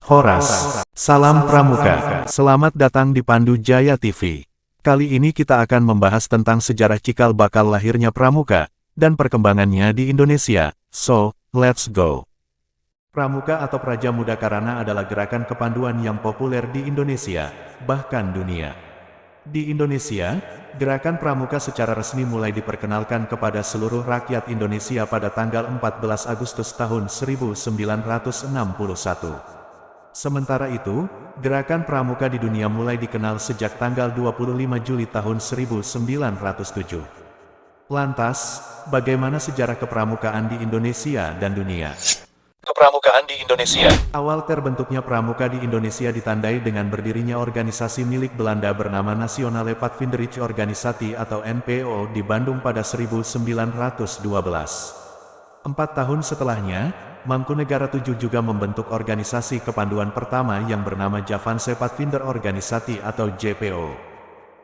Horas. Salam Pramuka. Selamat datang di Pandu Jaya TV. Kali ini kita akan membahas tentang sejarah cikal bakal lahirnya Pramuka, dan perkembangannya di Indonesia. So, let's go. Pramuka atau Praja Muda Karana adalah gerakan kepanduan yang populer di Indonesia, bahkan dunia. Di Indonesia, gerakan Pramuka secara resmi mulai diperkenalkan kepada seluruh rakyat Indonesia pada tanggal 14 Agustus tahun 1961. Sementara itu, gerakan Pramuka di dunia mulai dikenal sejak tanggal 25 Juli tahun 1907. Lantas, bagaimana sejarah kepramukaan di Indonesia dan dunia? Kepramukaan di Indonesia. Awal terbentuknya Pramuka di Indonesia ditandai dengan berdirinya organisasi milik Belanda bernama Nationale Padvinderij Organisati atau NPO di Bandung pada 1912. 4 tahun setelahnya, Mangkunegara VII juga membentuk organisasi kepanduan pertama yang bernama Javanse Padvinder Organisati atau JPO.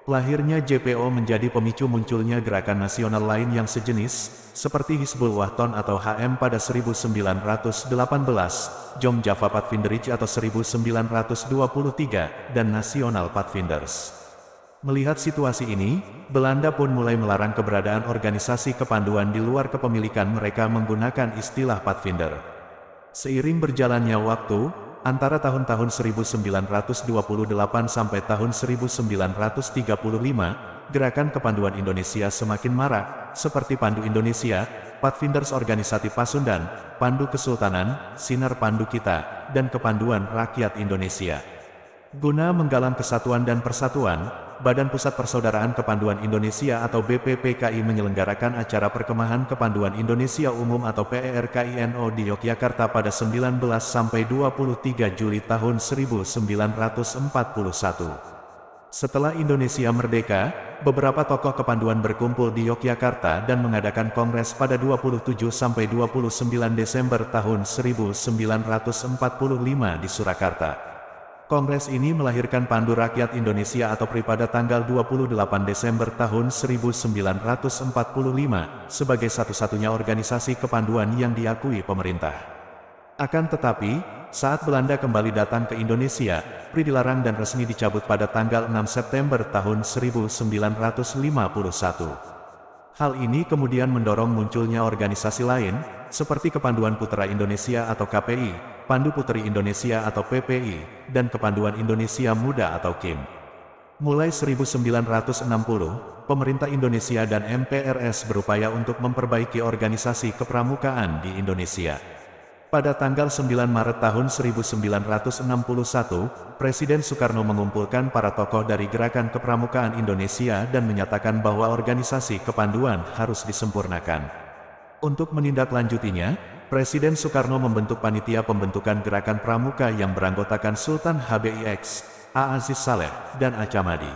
Lahirnya JPO menjadi pemicu munculnya gerakan nasional lain yang sejenis, seperti Hizbul Wahton atau HM pada 1918, Jong Java Padvinderij atau 1923, dan Nasional Padvinders. Melihat situasi ini, Belanda pun mulai melarang keberadaan organisasi kepanduan di luar kepemilikan mereka menggunakan istilah Padvinder. Seiring berjalannya waktu, antara tahun-tahun 1928 sampai tahun 1935, gerakan kepanduan Indonesia semakin marak, seperti Pandu Indonesia, Padvinders Organisasi Pasundan, Pandu Kesultanan, Sinar Pandu Kita, dan Kepanduan Rakyat Indonesia. Guna menggalang kesatuan dan persatuan, Badan Pusat Persaudaraan Kepanduan Indonesia atau BPPKI menyelenggarakan acara Perkemahan Kepanduan Indonesia Umum atau PERKINO di Yogyakarta pada 19 sampai 23 Juli tahun 1941. Setelah Indonesia merdeka, beberapa tokoh kepanduan berkumpul di Yogyakarta dan mengadakan kongres pada 27 sampai 29 Desember tahun 1945 di Surakarta. Kongres ini melahirkan Pandu Rakyat Indonesia atau PRI pada tanggal 28 Desember tahun 1945 sebagai satu-satunya organisasi kepanduan yang diakui pemerintah. Akan tetapi, saat Belanda kembali datang ke Indonesia, PRI dilarang dan resmi dicabut pada tanggal 6 September tahun 1951. Hal ini kemudian mendorong munculnya organisasi lain, seperti Kepanduan Putra Indonesia atau KPI, Pandu Putri Indonesia atau PPI, dan Kepanduan Indonesia Muda atau KIM. Mulai 1960, pemerintah Indonesia dan MPRS berupaya untuk memperbaiki organisasi kepramukaan di Indonesia. Pada tanggal 9 Maret tahun 1961, Presiden Soekarno mengumpulkan para tokoh dari gerakan kepramukaan Indonesia dan menyatakan bahwa organisasi kepanduan harus disempurnakan. Untuk menindaklanjutinya, Presiden Soekarno membentuk panitia pembentukan gerakan pramuka yang beranggotakan Sultan HBIX, A. Aziz Saleh, dan A. Camadi.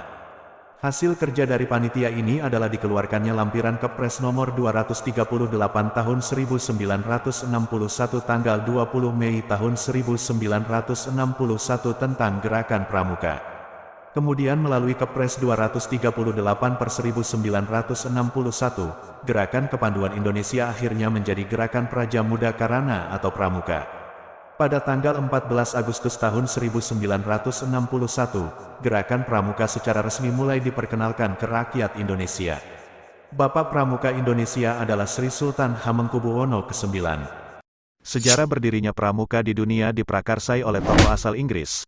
Hasil kerja dari panitia ini adalah dikeluarkannya lampiran Kepres nomor 238 tahun 1961 tanggal 20 Mei tahun 1961 tentang gerakan pramuka. Kemudian melalui Kepres 238 per 1961, Gerakan Kepanduan Indonesia akhirnya menjadi Gerakan Praja Muda Karana atau Pramuka. Pada tanggal 14 Agustus tahun 1961, Gerakan Pramuka secara resmi mulai diperkenalkan ke rakyat Indonesia. Bapak Pramuka Indonesia adalah Sri Sultan Hamengkubuwono ke-9. Sejarah berdirinya Pramuka di dunia diprakarsai oleh tokoh asal Inggris,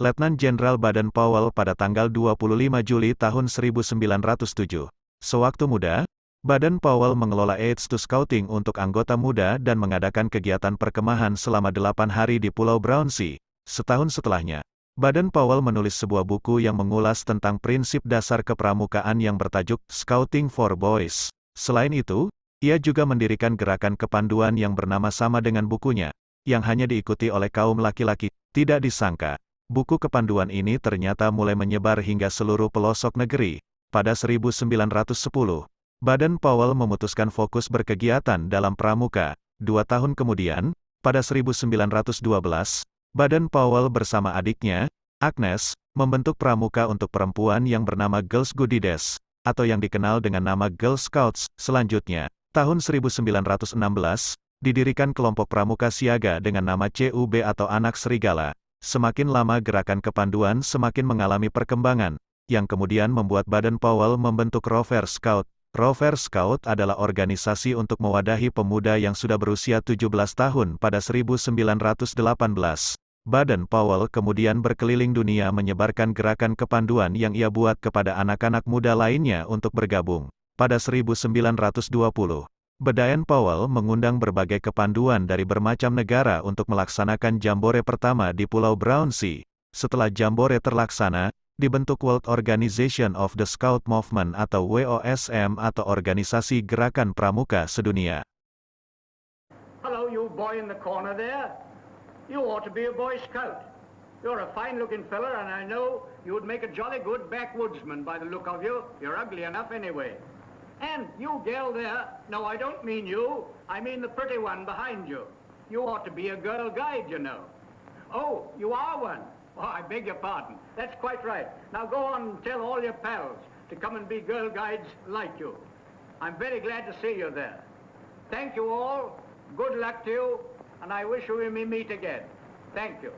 Letnan Jenderal Baden-Powell pada tanggal 25 Juli tahun 1907. Sewaktu muda, Baden-Powell mengelola Aids to Scouting untuk anggota muda dan mengadakan kegiatan perkemahan selama 8 hari di Pulau Brownsea. Setahun setelahnya, Baden-Powell menulis sebuah buku yang mengulas tentang prinsip dasar kepramukaan yang bertajuk Scouting for Boys. Selain itu, ia juga mendirikan gerakan kepanduan yang bernama sama dengan bukunya, yang hanya diikuti oleh kaum laki-laki. Tidak disangka, buku kepanduan ini ternyata mulai menyebar hingga seluruh pelosok negeri. Pada 1910, Baden-Powell memutuskan fokus berkegiatan dalam pramuka. 2 tahun kemudian, pada 1912, Baden-Powell bersama adiknya, Agnes, membentuk pramuka untuk perempuan yang bernama Girls Guides, atau yang dikenal dengan nama Girl Scouts. Selanjutnya, tahun 1916, didirikan kelompok pramuka siaga dengan nama CUB atau Anak Serigala. Semakin lama gerakan kepanduan semakin mengalami perkembangan, yang kemudian membuat Baden Powell membentuk Rover Scout. Rover Scout adalah organisasi untuk mewadahi pemuda yang sudah berusia 17 tahun pada 1918. Baden Powell kemudian berkeliling dunia menyebarkan gerakan kepanduan yang ia buat kepada anak-anak muda lainnya untuk bergabung. Pada 1920, Baden Powell mengundang berbagai kepanduan dari bermacam negara untuk melaksanakan jambore pertama di Pulau Brownsea. Setelah jambore terlaksana, dibentuk World Organization of the Scout Movement atau WOSM atau Organisasi Gerakan Pramuka Sedunia. Hello, you boy in the corner there. You ought to be a Boy Scout. You're a fine-looking fella, and I know you would make a jolly good backwoodsman by the look of you. You're ugly enough anyway. And you gal there, no, I don't mean you. I mean the pretty one behind you. You ought to be a girl guide, you know. Oh, you are one. Oh, I beg your pardon. That's quite right. Now go on and tell all your pals to come and be girl guides like you. I'm very glad to see you there. Thank you all. Good luck to you. And I wish we may meet again. Thank you.